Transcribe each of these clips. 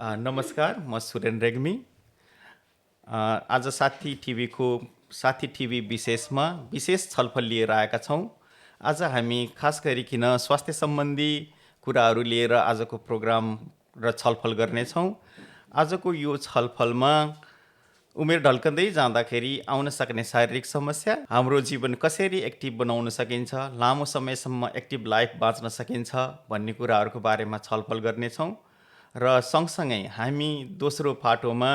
नमस्कार, म सुरेन रेग्मी। आज साथी टिभी विशेषमा विशेष छलफल लिएर आएका छौँ। आज हामी खास गरिकन स्वास्थ्य सम्बन्धी कुराहरू लिएर आजको प्रोग्राम र छलफल गर्नेछौँ। आजको यो छलफलमा उमेर ढल्कँदै जाँदाखेरि आउन सक्ने शारीरिक समस्या, हाम्रो जीवन कसरी एक्टिभ बनाउन सकिन्छ, लामो समयसम्म एक्टिभ लाइफ बाँच्न सकिन्छ भन्ने कुराहरूको बारेमा छलफल गर्नेछौँ। र सँगसँगै हामी दोस्रो पाटोमा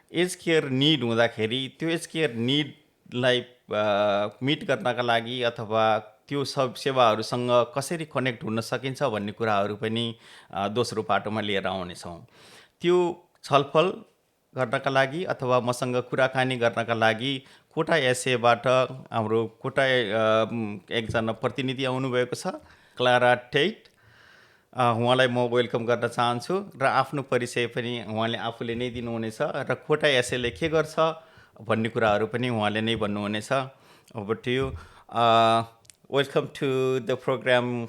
एज केयर निड हुँदाखेरि त्यो एज केयर निडलाई मिट गर्नका लागि अथवा त्यो सब सेवाहरूसँग कसरी कनेक्ट हुन सकिन्छ भन्ने कुराहरू पनि दोस्रो पाटोमा लिएर आउनेछौँ। त्यो छलफल गर्नका लागि अथवा मसँग कुराकानी गर्नका लागि कोटा एसएबाट हाम्रो कोटा एकजना प्रतिनिधि आउनुभएको छ, क्लारा टेट। उहाँलाई म वेलकम गर्न चाहन्छु र आफ्नो परिचय पनि उहाँले आफूले नै दिनुहुनेछ र कोटा एसएले के गर्छ भन्ने कुराहरू पनि उहाँले नै भन्नुहुनेछ। Over to you. Welcome to the program,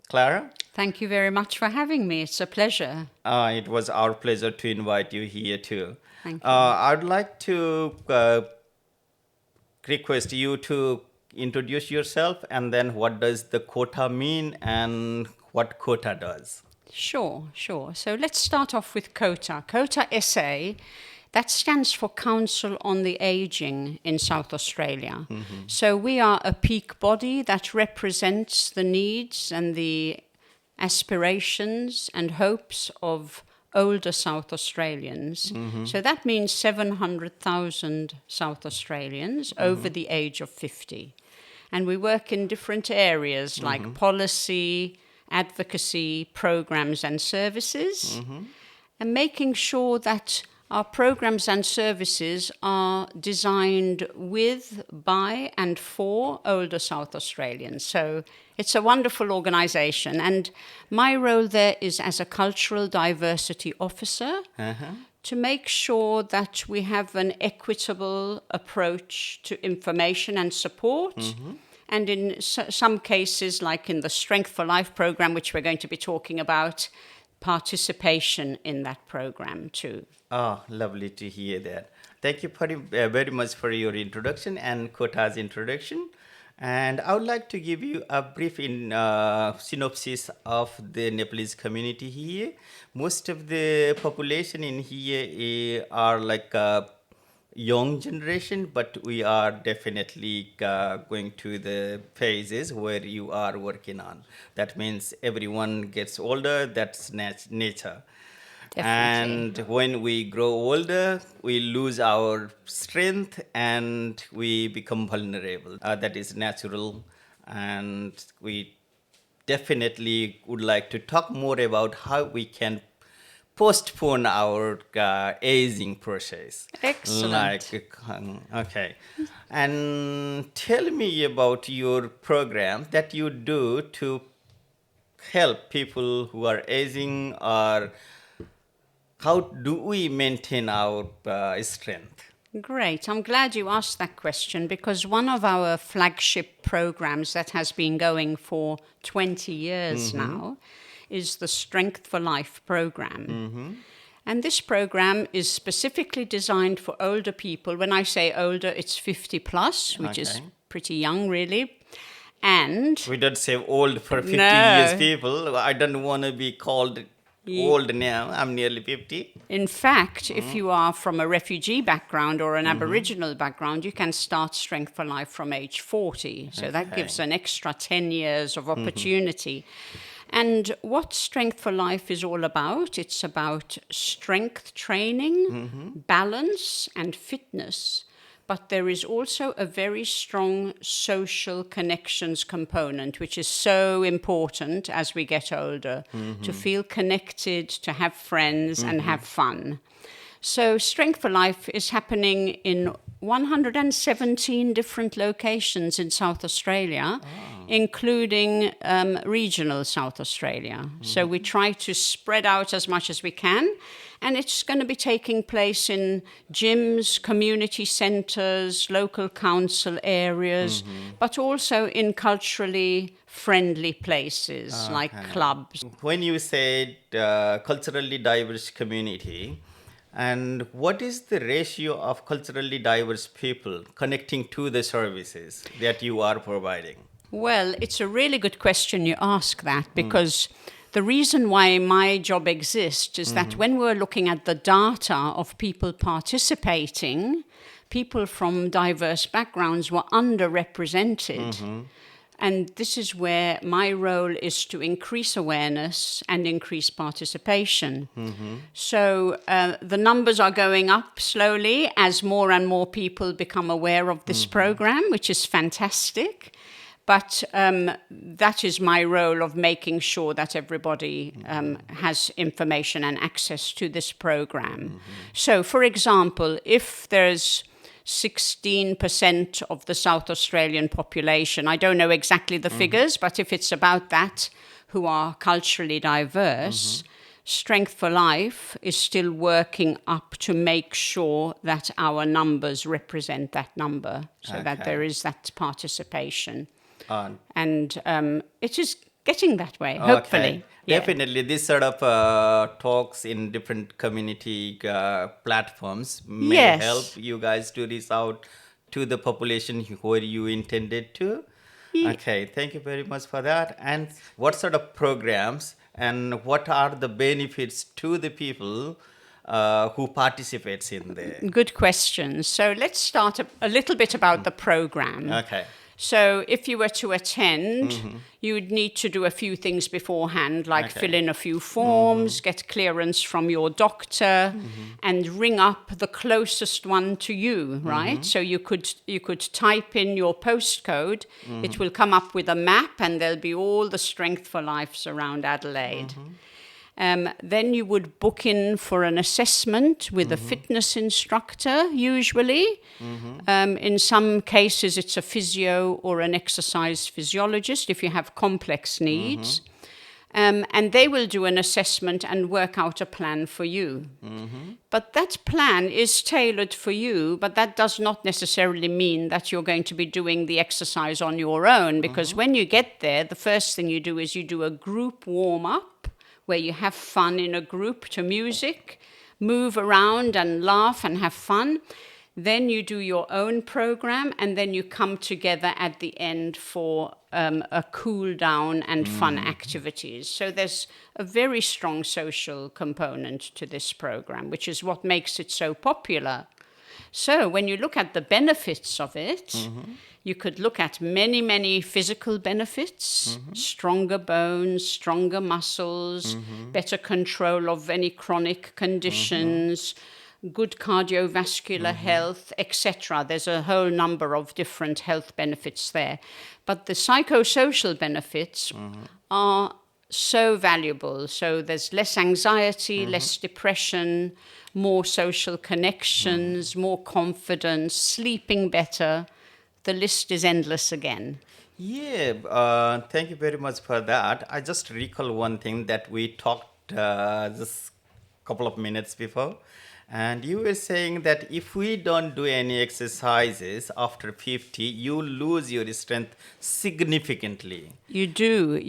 Clara. Thank you very much for having me. It's a pleasure. It was our pleasure to invite you here too. Thank you. I'd like to request you to introduce yourself and then what does the COTA mean and what COTA does. Sure. So let's start off with COTA. COTA SA, that stands for Council on the Aging in South Australia. Mm-hmm. So we are a peak body that represents the needs and the aspirations and hopes of older South Australians. Mm-hmm. So that means 700,000 South Australians over the age of 50. And we work in different areas like policy, advocacy, programs and services, and making sure that our programs and services are designed with, by and for older South Australians. So it's a wonderful organisation, and my role there is as a cultural diversity officer to make sure that we have an equitable approach to information and support. And in some cases, like in the Strength for Life program, which we're going to be talking about, participation in that program too. Oh, lovely to hear that. Thank you very much for your introduction and COTA's introduction. And I would like to give you a brief synopsis of the Nepalese community here. Most of the population in here are like young generation, but we are definitely going to the phases where you are working on. That means everyone gets older, that's nature. Definitely. And when we grow older, we lose our strength and we become vulnerable. That is natural, and we definitely would like to talk more about how we can postpone our aging process. Excellent. Okay. And tell me about your program that you do to help people who are aging, or how do we maintain our strength? Great. I'm glad you asked that question, because one of our flagship programs that has been going for 20 years now is the Strength for Life program. And this program is specifically designed for older people. When I say older, it's 50 plus, which is pretty young, really. And we don't say old for 50 years people. I don't want to be called old now. I'm nearly 50. In fact, if you are from a refugee background or an Aboriginal background, you can start Strength for Life from age 40. So that gives an extra 10 years of opportunity. And what Strength for Life is all about, it's about strength training, balance and fitness. But there is also a very strong social connections component, which is so important as we get older, to feel connected, to have friends and have fun. So Strength for Life is happening in 117 different locations in South Australia, including regional South Australia. So we try to spread out as much as we can, and it's going to be taking place in gyms, community centres, local council areas, but also in culturally friendly places like clubs. When you said culturally diverse community, and what is the ratio of culturally diverse people connecting to the services that you are providing? Well, it's a really good question you ask that, because the reason why my job exists is that when we're looking at the data of people participating, people from diverse backgrounds were underrepresented. And this is where my role is to increase awareness and increase participation. So the numbers are going up slowly as more and more people become aware of this program, which is fantastic. But that is my role of making sure that everybody has information and access to this program. So, for example, if there's 16% of the South Australian population, I don't know exactly the figures, but if it's about that, who are culturally diverse, Strength for Life is still working up to make sure that our numbers represent that number, so that there is that participation. And it is getting that way, hopefully. Okay. Yeah. Definitely, this sort of talks in different community platforms may Yes. help you guys to reach out to the population where you intended to. Okay, thank you very much for that. And what sort of programs and what are the benefits to the people who participates in there? Good question. So let's start a little bit about the program. Okay. So if you were to attend, you would need to do a few things beforehand, like fill in a few forms, get clearance from your doctor, and ring up the closest one to you, right? So you could type in your postcode. It will come up with a map, and there'll be all the Strength for Lives around Adelaide. Then you would book in for an assessment with a fitness instructor, usually. In some cases, it's a physio or an exercise physiologist if you have complex needs. And they will do an assessment and work out a plan for you. But that plan is tailored for you, but that does not necessarily mean that you're going to be doing the exercise on your own, because when you get there, the first thing you do is you do a group warm-up, where you have fun in a group to music, move around and laugh and have fun. Then you do your own program, and then you come together at the end for a cool down and fun activities. So there's a very strong social component to this program, which is what makes it so popular. So when you look at the benefits of it, you could look at many, many physical benefits, stronger bones, stronger muscles, better control of any chronic conditions, good cardiovascular health, etc. There's a whole number of different health benefits there. But the psychosocial benefits are so valuable. So there's less anxiety, less depression, more social connections, more confidence, sleeping better. The list is endless again. Yeah, thank you very much for that. I just recall one thing that we talked just a couple of minutes before. And you were saying that if we don't do any exercises after 50, you lose your strength significantly. You do,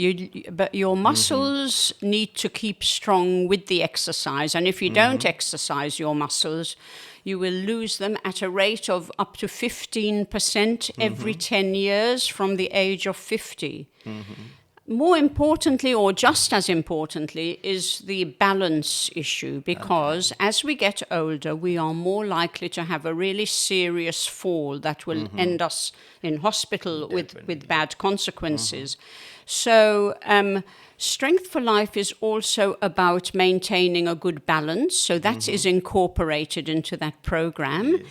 but your muscles need to keep strong with the exercise. And if you don't exercise your muscles, you will lose them at a rate of up to 15% every 10 years from the age of 50. More importantly, or just as importantly, is the balance issue, because as we get older, we are more likely to have a really serious fall that will end us in hospital with bad consequences. So Strength for Life is also about maintaining a good balance. So that is incorporated into that program. Yes.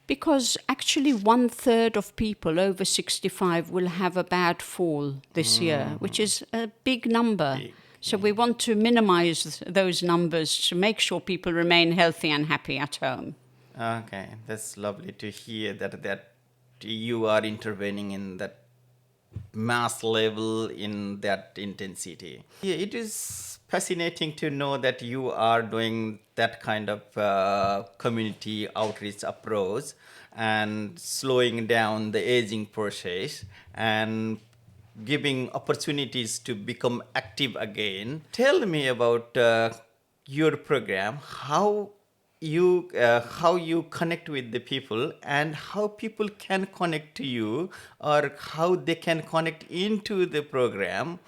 Because actually 1/3 of people over 65 will have a bad fall this year, which is a big number. So we want to minimize those numbers to make sure people remain healthy and happy at home. Okay, that's lovely to hear that you are intervening in that mass level in that intensity. Yeah, it is fascinating to know that you are doing that kind of community outreach approach and slowing down the aging process and giving opportunities to become active again. Tell me about your program, how you connect with the people and how people can connect to you or how they can connect into the program.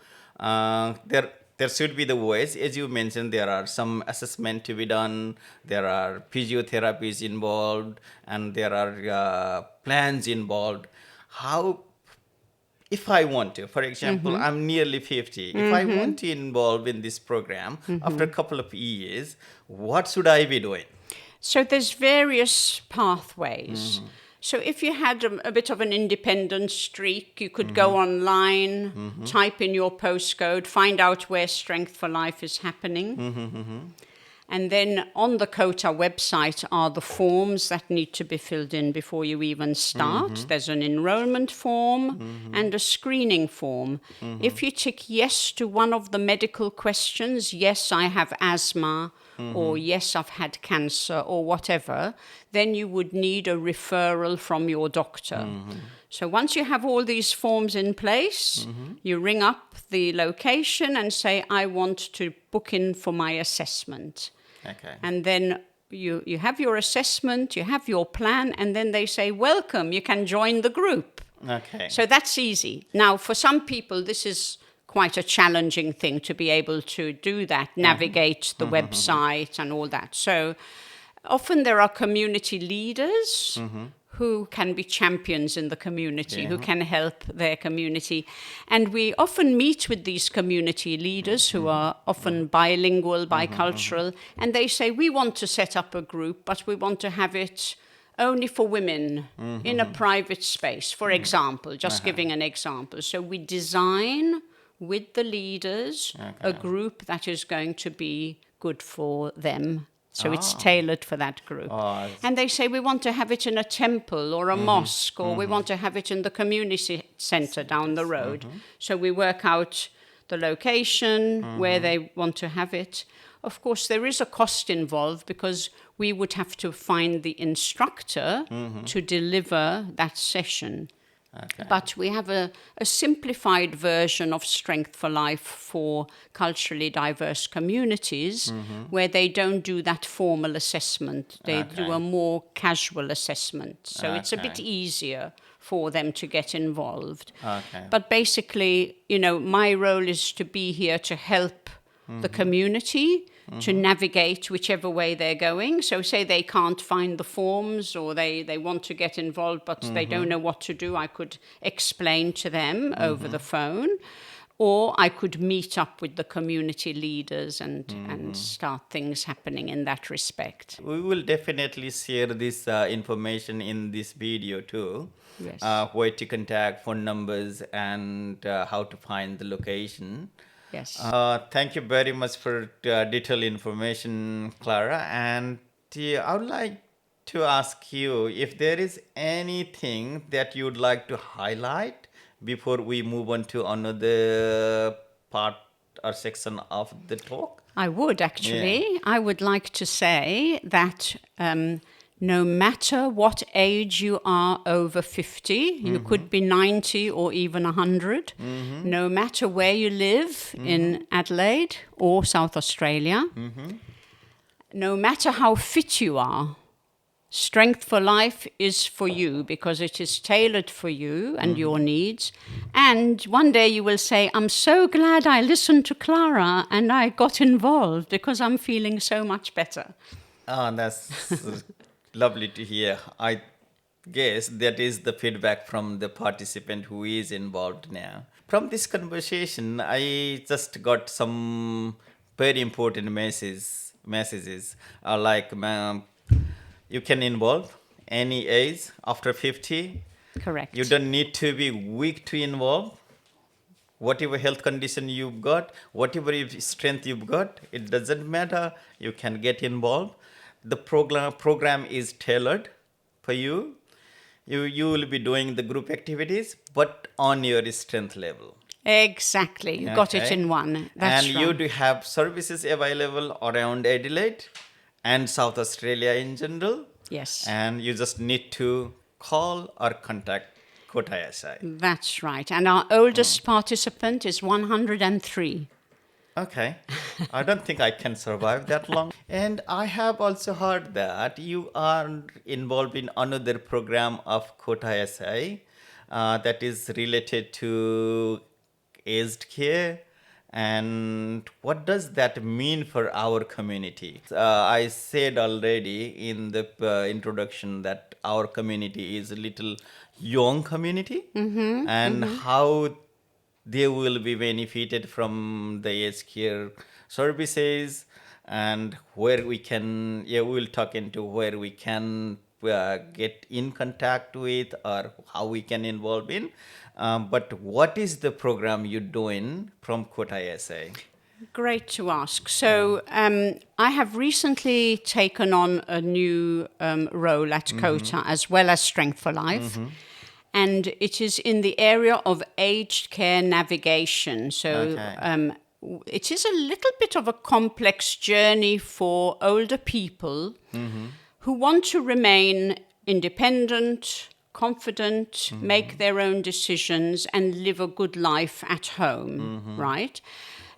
There should be the ways, as you mentioned, there are some assessment to be done, there are physiotherapies involved, and there are plans involved. How, if I want to, for example, I'm nearly 50. If I want to involve in this program after a couple of years, what should I be doing? So there's various pathways. So if you had a bit of an independent streak, you could go online, type in your postcode, find out where Strength for Life is happening. And then on the COTA website are the forms that need to be filled in before you even start. There's an enrollment form and a screening form. If you tick yes to one of the medical questions, yes, I have asthma, or yes, I've had cancer, or whatever, then you would need a referral from your doctor. So once you have all these forms in place, you ring up the location and say, I want to book in for my assessment. Okay. And then you have your assessment, you have your plan, and then they say, welcome, you can join the group. Okay. So that's easy. Now, for some people, this is quite a challenging thing to be able to do that, navigate the website and all that. So often there are community leaders who can be champions in the community, who can help their community. And we often meet with these community leaders who are often bilingual, bicultural, and they say, we want to set up a group, but we want to have it only for women in a private space, for example, just giving an example. So we design with the leaders a group that is going to be good for them. So it's tailored for that group. And they say, we want to have it in a temple or a mosque, or we want to have it in the community center down the road. So we work out the location, where they want to have it. Of course, there is a cost involved because we would have to find the instructor to deliver that session. Okay. But we have a simplified version of Strength for Life for culturally diverse communities where they don't do that formal assessment. They do a more casual assessment. So it's a bit easier for them to get involved. Okay. But basically, you know, my role is to be here to help the community to navigate whichever way they're going. So say they can't find the forms or they want to get involved but they don't know what to do, I could explain to them over the phone, or I could meet up with the community leaders and start things happening in that respect. We will definitely share this information in this video too. Yes. Where to contact, phone numbers, and how to find the location. Yes. Thank you very much for detailed information, Clara. And I would like to ask you if there is anything that you would like to highlight before we move on to another part or section of the talk. I would actually. I would like to say that no matter what age you are over 50, you could be 90 or even 100, no matter where you live in Adelaide or South Australia, no matter how fit you are, Strength for Life is for you because it is tailored for you and your needs. And one day you will say, I'm so glad I listened to Clara and I got involved because I'm feeling so much better. Oh, that's lovely to hear. I guess that is the feedback from the participant who is involved now. From this conversation, I just got some very important messages like you can involve any age after 50. Correct. You don't need to be weak to involve. Whatever health condition you've got, whatever strength you've got, it doesn't matter. You can get involved. the program is tailored for you. You will be doing the group activities, but on your strength level. Exactly. You got it Okay. in one. That's And right. you do have services available around Adelaide and South Australia in general. Yes. And you just need to call or contact COTA SA. That's right. And our oldest participant is 103. Okay. I don't think I can survive that long. And I have also heard that you are involved in another program of COTA SA that is related to aged care. And what does that mean for our community? I said already in the introduction that our community is a little young community, and how they will be benefited from the aged care services, and where we can, we will talk into where we can get in contact with, or how we can involve in. But what is the program you're doing from COTA SA? Great to ask. So I have recently taken on a new role at COTA as well as Strength for Life. And it is in the area of aged care navigation. So Okay. it is a little bit of a complex journey for older people who want to remain independent, confident, make their own decisions, and live a good life at home, right?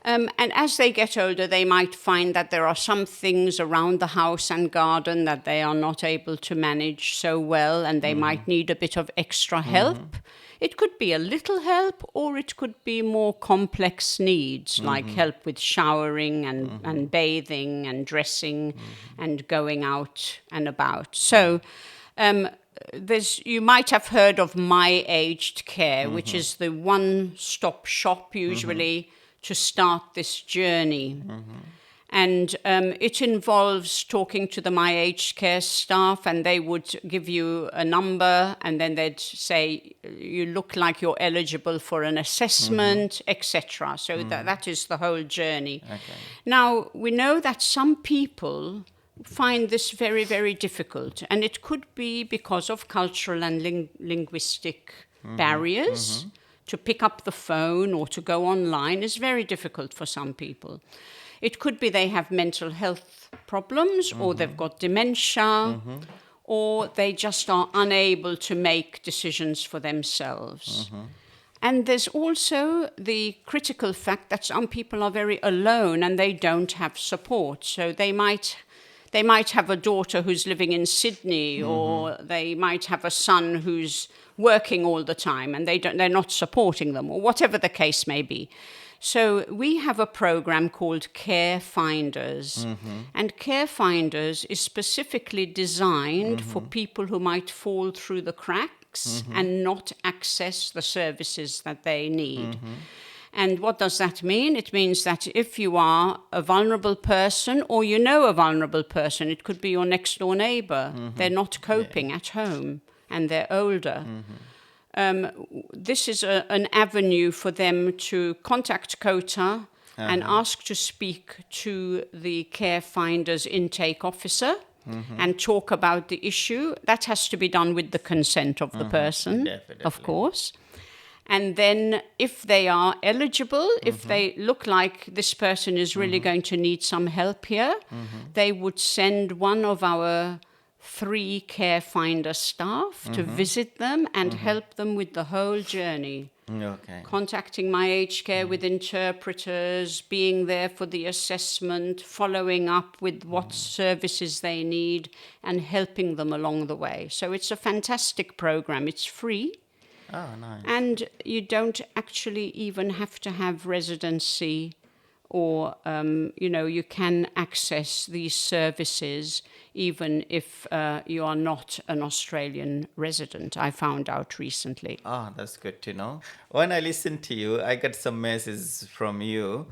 And as they get older, they might find that there are some things around the house and garden that they are not able to manage so well, and they might need a bit of extra help. It could be a little help, or it could be more complex needs, like help with showering and bathing and dressing and going out and about. So you might have heard of My Aged Care, which is the one-stop shop usually to start this journey. And it involves talking to the My Aged Care staff, and they would give you a number, and then they'd say, you look like you're eligible for an assessment, etc. So that is the whole journey. Okay. Now, we know that some people find this very, very difficult, and it could be because of cultural and linguistic barriers. To pick up the phone or to go online is very difficult for some people. It could be they have mental health problems, or they've got dementia, or they just are unable to make decisions for themselves. And there's also the critical fact that some people are very alone and they don't have support. So they might have a daughter who's living in Sydney, or they might have a son who's working all the time and they're not supporting them, or whatever the case may be. So we have a program called Care Finders. And Care Finders is specifically designed for people who might fall through the cracks and not access the services that they need. And what does that mean? It means that if you are a vulnerable person, or you know a vulnerable person, it could be your next door neighbor, they're not coping at home and they're older. This is an avenue for them to contact COTA and ask to speak to the Care Finders intake officer and talk about the issue. That has to be done with the consent of the person, Definitely. of course. And then if they are eligible, if they look like this person is really going to need some help here, they would send one of our 3 Care Finder staff to visit them and help them with the whole journey. Okay. Contacting My Aged Care with interpreters, being there for the assessment, following up with what services they need, and helping them along the way. So it's a fantastic program. It's free. Oh, nice. And you don't actually even have to have residency, or, you can access these services even if you are not an Australian resident, I found out recently. Ah, that's good to know. When I listen to you, I get some messages from you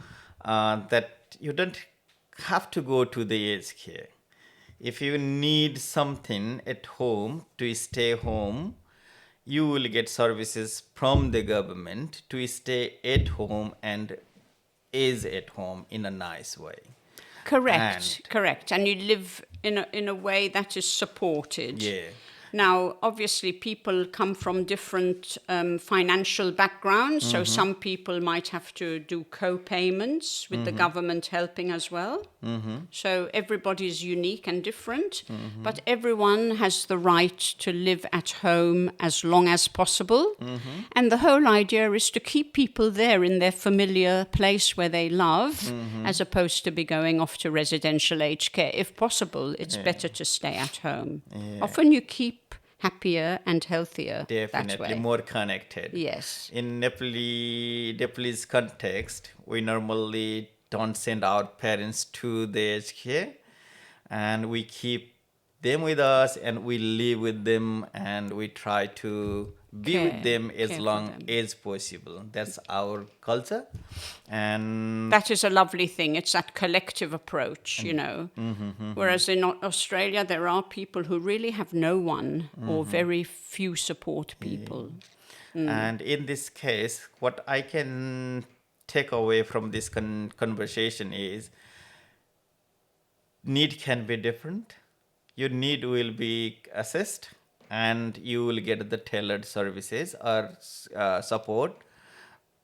that you don't have to go to the aged care. If you need something at home to stay home, you will get services from the government to stay at home and is at home in a nice way. Correct. And you live in a way that is supported. Yeah. Now, obviously, people come from different financial backgrounds. So some people might have to do co-payments with the government helping as well. So everybody is unique and different. But everyone has the right to live at home as long as possible. And the whole idea is to keep people there in their familiar place where they love, as opposed to be going off to residential aged care. If possible, it's better to stay at home. Often you keep happier and healthier that Definitely way. more connected. Yes. In Nepalese context, we normally don't send our parents to the aged care, and we keep them with us, and we live with them, and we try to be with them as care for long them. as possible. That's our culture, and That is a lovely thing. It's that collective approach, Whereas in Australia, there are people who really have no one or very few support people. And in this case, what I can take away from this conversation is need can be different. Your need will be assessed, and you will get the tailored services or support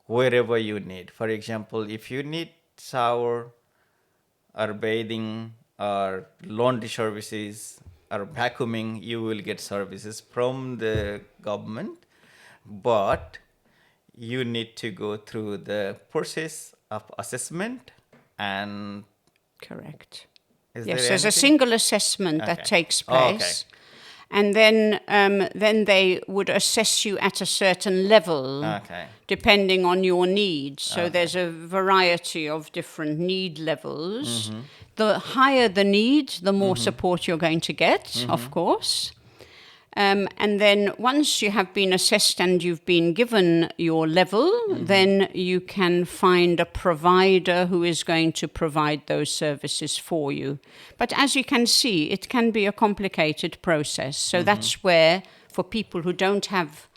wherever you need. For example, if you need shower or bathing or laundry services or vacuuming, you will get services from the government, but you need to go through the process of assessment. And Correct. is Yes, there there's a anything? single assessment that Okay. takes Oh, okay. place. And then they would assess you at a certain level, Okay. depending on your needs. So there's a variety of different need levels. The higher the need, the more support you're going to get, of course. And then once you have been assessed and you've been given your level, then you can find a provider who is going to provide those services for you. But as you can see, it can be a complicated process. So that's where, for people who don't have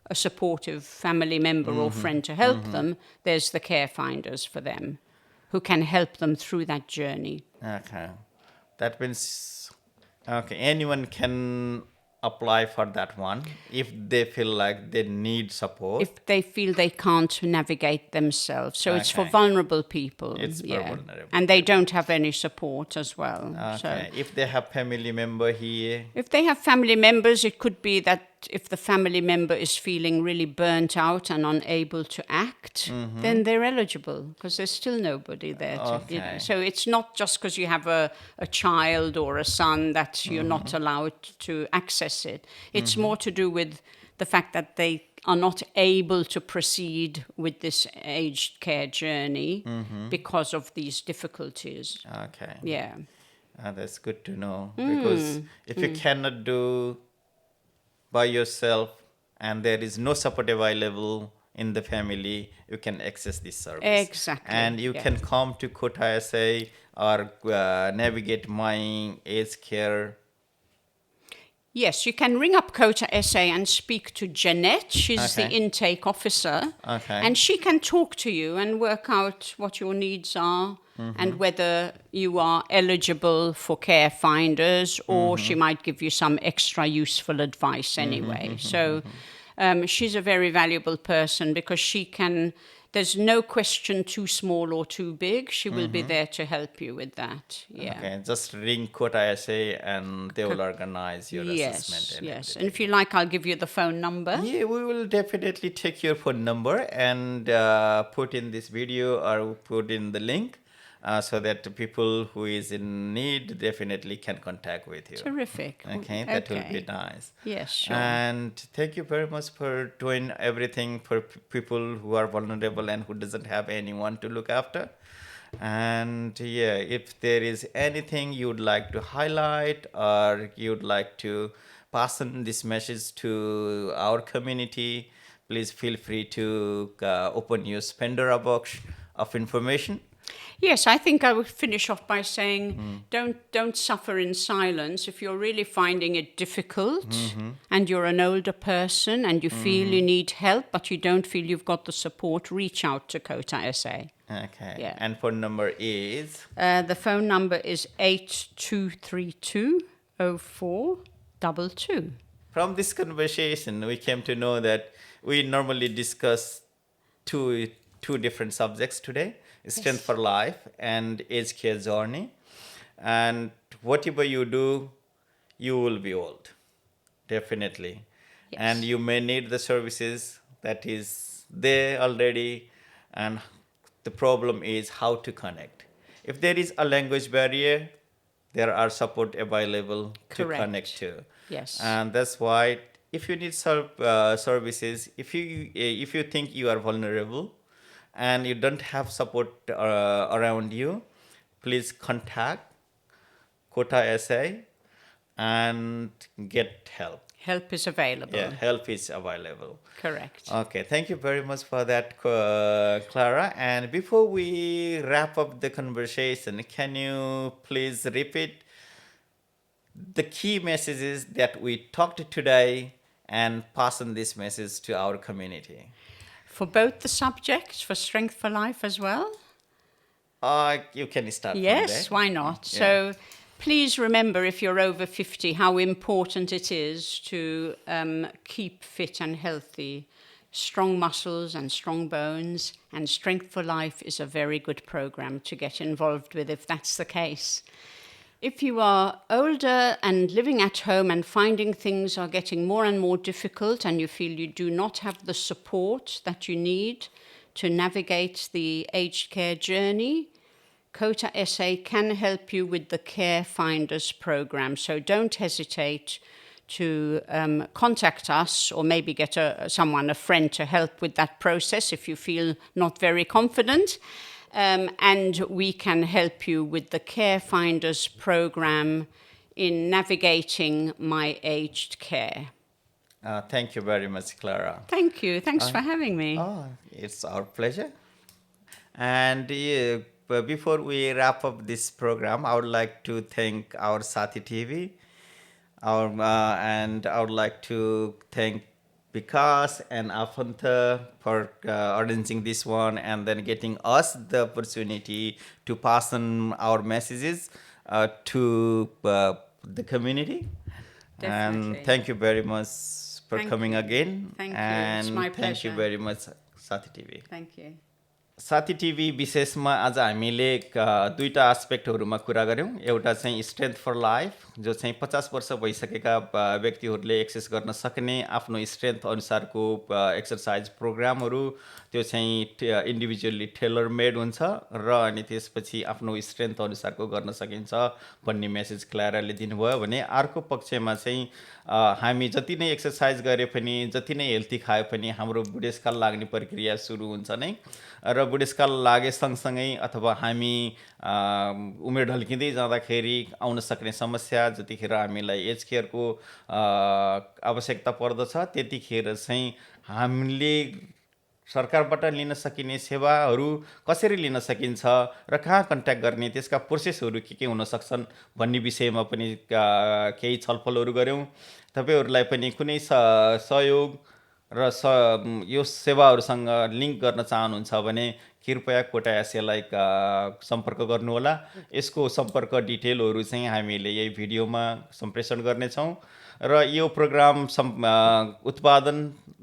a supportive family member or friend to help them, there's the care finders for them who can help them through that journey. Okay. That means, okay, anyone can apply for that one if they feel like they need support. If they feel they can't navigate themselves. So it's for Okay. vulnerable people. It's for vulnerable And they don't have any support as well. Okay. So If they have family member here, if they have family members, it could be that if the family member is feeling really burnt out and unable to act, then they're eligible because there's still nobody there. Okay. So it's not just because you have a child or a son that you're not allowed to access it. It's more to do with the fact that they are not able to proceed with this aged care journey because of these difficulties. okay. Yeah. That's good to know, because if you cannot do by yourself and there is no support available in the family, you can access this service. Exactly, And you can come to COTA SA or navigate my aged care. Yes, you can ring up COTA SA and speak to Jeanette. She's the Okay. intake officer. Okay. And she can talk to you and work out what your needs are and whether you are eligible for care finders, or she might give you some extra useful advice anyway. So she's a very valuable person because she can... There's no question too small or too big. She will be there to help you with that. Yeah. Okay, just ring COTA SA and they will organize your assessment. Yes, And yes. everything. And if you like, I'll give you the phone number. Yeah, we will definitely take your phone number and put in this video or put in the link so that the people who is in need definitely can contact with you. Terrific. Okay, that will be Okay. nice. Yes, sure. And thank you very much for doing everything for people who are vulnerable and who doesn't have anyone to look after. And yeah, if there is anything you'd like to highlight or you'd like to pass on this message to our community, please feel free to open your Pandora box of information. Yes, I think I would finish off by saying don't suffer in silence. If you're really finding it difficult and you're an older person and you feel you need help but you don't feel you've got the support, reach out to COTA SA. Okay. Yeah. And phone number is? The phone number is 8232-0422. From this conversation, we came to know that we normally discuss two different subjects today: strength for life and age care journey. And whatever you do, you will be old, definitely. Yes. And you may need the services that is there already. And the problem is how to connect. If there is a language barrier, there are support available to Correct. connect to. Yes. And that's why if you need services, if you think you are vulnerable and you don't have support around you, please contact COTA SA and get help. Help is available. Yeah, help is available. Correct. Okay, thank you very much for that, Clara. And before we wrap up the conversation, can you please repeat the key messages that we talked today and pass on this message to our community? For both the subjects, for Strength for Life as well? You can start from Yes, there. why not? Yeah. So please remember, if you're over 50, how important it is to keep fit and healthy. Strong muscles and strong bones, and Strength for Life is a very good program to get involved with if that's the case. If you are older and living at home and finding things are getting more and more difficult and you feel you do not have the support that you need to navigate the aged care journey, COTA SA can help you with the Care Finders program. So don't hesitate to contact us, or maybe get a friend to help with that process if you feel not very confident. And we can help you with the Care Finders program in navigating my aged care. Thank you very much, Clara. Thank you. Thanks for having me. Oh, it's our pleasure. And before we wrap up this program, I would like to thank our Saathi TV, and I would like to thank Vikas and Afanta for arranging this one and then getting us the opportunity to pass on our messages to the community. Definitely. And thank you very much for Thank coming you. again. Thank you. And It's my thank you pleasure. very much, Saathi TV. Thank you. साथी TV विशेषमा आज हामीले दुईटा एस्पेक्टहरूमा कुरा गऱ्यौँ। एउटा चाहिँ strength फर life, जो चाहिँ 50 वर्ष भइसकेका व्यक्तिहरूले एक्सेस गर्न सक्ने आफ्नो स्ट्रेन्थ अनुसारको एक्सर्साइज प्रोग्रामहरू, त्यो चाहिँ इन्डिभिजुअली टेलर मेड हुन्छ र अनि त्यसपछि आफ्नो स्ट्रेन्थ अनुसारको गर्न सकिन्छ भन्ने मेसेज क्लाराले दिनुभयो भने, अर्को पक्षमा चाहिँ हामी जति नै एक्सर्साइज गरे पनि, जति नै हेल्थी खाए पनि हाम्रो बुढेसकाल लाग्ने प्रक्रिया सुरु हुन्छ नै, र बुढेसकाल लागे सँगसँगै अथवा हामी उमेर ढल्किँदै जाँदाखेरि आउन सक्ने समस्या, जतिखेर हामीलाई एज केयरको आवश्यकता पर्दछ, त्यतिखेर चाहिँ हामीले सरकारबाट लिन सकिने सेवाहरू कसरी लिन सकिन्छ र कहाँ कन्ट्याक्ट गर्ने, त्यसका प्रोसेसहरू के हुन सक्छन् भन्ने विषयमा पनि केही छलफलहरू गऱ्यौँ। तपाईहरूलाई पनि कुनै सहयोग र यो सेवाहरूसँग लिङ्क गर्न चाहनुहुन्छ भने कृपया कोटा एसएलाई सम्पर्क गर्नुहोला। यसको सम्पर्क डिटेलहरू चाहिँ हामीले यही भिडियोमा सम्प्रेषण गर्नेछौँ र यो प्रोग्राम उत्पादन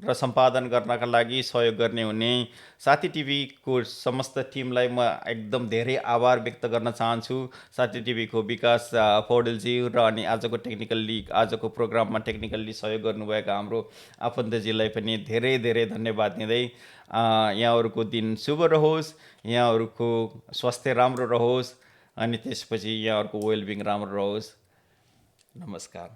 र सम्पादन गर्नका लागि सहयोग गर्ने हुने साथी टिभीको समस्त टिमलाई म एकदम धेरै आभार व्यक्त गर्न चाहन्छु। साथी टिभीको विकास पौडेलजी र अनि आजको प्रोग्राममा टेक्निकल्ली सहयोग गर्नुभएका हाम्रो आफन्तजीलाई पनि धेरै धेरै धन्यवाद दिँदै यहाँहरूको दिन शुभ रहोस्, यहाँहरूको स्वास्थ्य राम्रो रहोस्, अनि त्यसपछि यहाँहरूको वेलबिङ राम्रो रहोस्। नमस्कार।